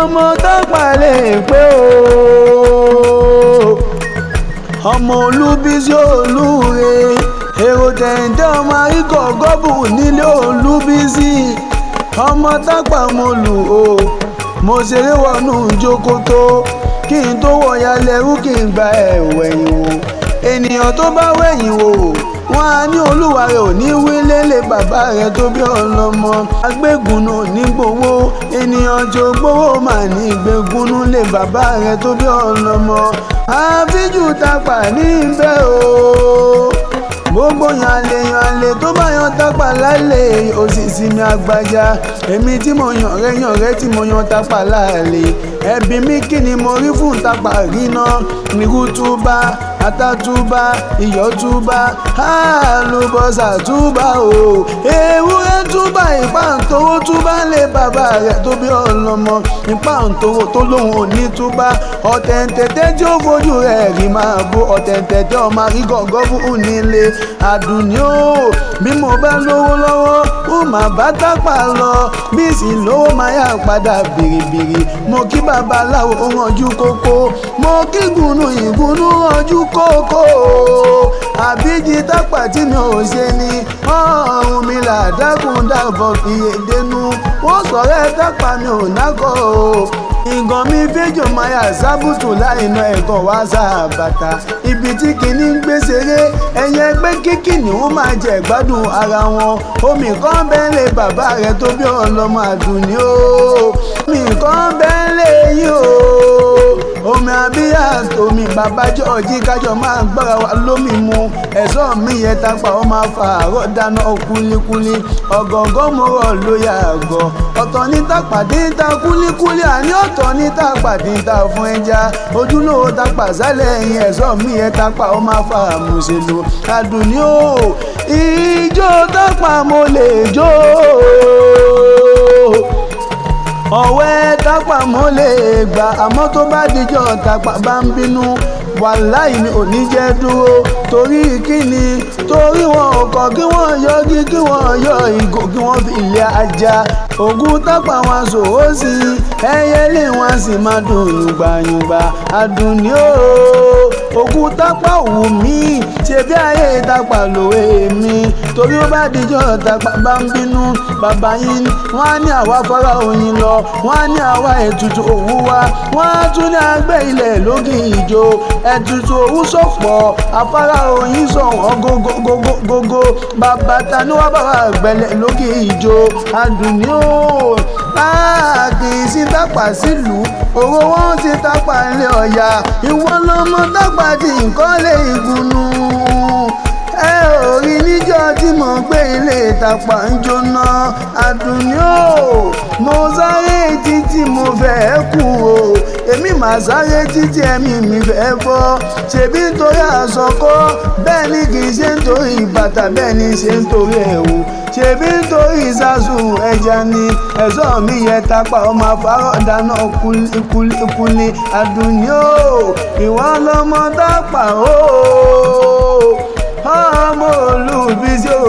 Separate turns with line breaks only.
ọmọ Tápà lè pé o ọmọ Olúbísí olúre èrò tẹ̀ǹtẹ̀ ọmọ Oríkì gọ́bù nílé Olúbísí ọmọ Tápà mo lù o mo ṣeré wọnú jókòtò kí n tó wọ̀ya lẹ́rú kí n gba ẹ̀wẹ̀yìn wò ènìyàn tó bá wẹ̀yìn wò wọ́n á ní olúwa rẹ̀ ò ní wí lélẹ̀ bàbá rẹ̀ tó bí ọlọ́mọ agbégúnú ní gbowó ènìyàn tó gbowó mà ní gbégúnú lé bàbá rẹ̀ tó bí ọlọ́mọ àfíjù Tápà níbẹ̀ o gbogbo yan àlè tó bá yan Tápà lálẹ́ òṣìṣì mi àgbàjá èmi tí mo yàn rẹ́ tí mo yan Tápà lálẹ́ ẹbí mi kí ni mo rí fún Tápà rí náà nírú túbá àtàtúbà iyọ̀ túbà àlùbọ́sà túbà o ewúrẹ́ túbà ìpàǹtówó túbà lé bàbá rẹ̀ tó bí ọlọ́mọ ìpàǹtówó tó lóhùn òní túbà ọ̀tẹ̀ǹtẹ̀tẹ̀ tí ó fojú rẹ̀ rí máa bó ọ̀tẹ̀ǹtẹ̀tẹ̀ ọmọ Oríkì gọ́bù nílé àdùnní o bí mo bá lówó lọ́wọ́ ó máa bá Tápà lọ bí sì lówó máa yà padà bìrìbìrì mo kí babaláwo ó rànjú kókó mo kí gùnú ìgùnú rànjú kókó àbíjí Tápà tí mi ò ṣe ni ọ̀run mi là dákun dàbọ̀ fi èdènú wọ́n sọ̀rọ̀ Tápà mi ò nákọ̀ o ìgàn mi fẹjọ máa sábùtù láìná ẹ̀gàn wá sábàtà ibi tí kìíní ń gbé ṣeré ẹ̀yẹ ẹgbẹ́ kíkì ni wọ́n máa jẹ gbádùn ara wọn omi kan bẹ́ẹ̀ lé bàbá rẹ̀ tó bí ọlọ́mọ àdùnní o omi kan bẹ́ẹ̀ lé yín o omi àbíyá tòmí bàbá jọ́ọ̀jì kájọ máa gbára wa lómi mu ẹ̀sọ́ mi yẹ Tápà ó máa fa àárọ̀ dáná kúlíkúlí ọ̀gọ̀ngọ̀ mo rọ̀ ló yà àgọ̀ ọ̀tọ̀ ní Tápà dín ta kúlíkúlí àní ọ̀tọ̀ ní Tápà dín ta fún ẹja ojúlówó Tápà sálẹ̀ ẹ̀yìn ẹ̀sọ́ mi yẹ Tápà ó máa fa àmùsèlú àdùnní o ìjó Tápà mo lè jó ọ̀wẹ́ Tápà mo lè gbà àmọ́ tó bá dijọ́ Tápà bá ń bínú wàláì mi ò ní jẹ́ dúró torí kíni torí wọn ò kọ̀ kí wọ́n yọgi kí wọ́n yọ ìgò kí wọ́n fi ilé ajá ògùn Tápà wọn sòwò sí ẹyẹlé wọn sì máa dùn yùngbàyùngbà àdùnní o ògùn Tápà wù mí ṣebí ayé Tápà lòwe mi torí ó bá dijọ́ Tápà bá ń bínú bàbá yín wọ́n á ní àwa fọ́ra oyin lọ wọ́n á ní àwa ètùtù òwú wa wọ́n á tún ní agbẹ́ ilẹ̀ lókè ìjó ètùtù òwú sọ̀pọ̀ afárá oyin sọ̀wọ́n gógógógó bàbá tani wá bàbá gbẹlẹ̀ lókè ìjó àdùnní o kì í sí Tápà sílùú owó wọn ti Tápà ilé ọ̀yà ìwọ lọmọ Tápà tí nǹkan lè gùnú ẹ ò rí níjọ́ tí mo gbé ilé Tápà ń jóná àdùnní o mo sáré títí mo fẹ́ kú o èmi máa sáré títí ẹ̀mí mi fẹ́ bọ́ ṣebí nítorí àsọkọ́ bẹ́ẹ̀ ni kì í ṣe nítorí bàtà bẹ́ẹ̀ ni ṣe nítorí ẹ̀wù ṣebí nítorí ìsásù ẹja ni ẹ̀sọ́ mi yẹ Tápà ọmọ afárọ̀ dáná kúlíkúlí àdùnní o ìwọ lọmọ Tápà o ọmọ Olúbísí o.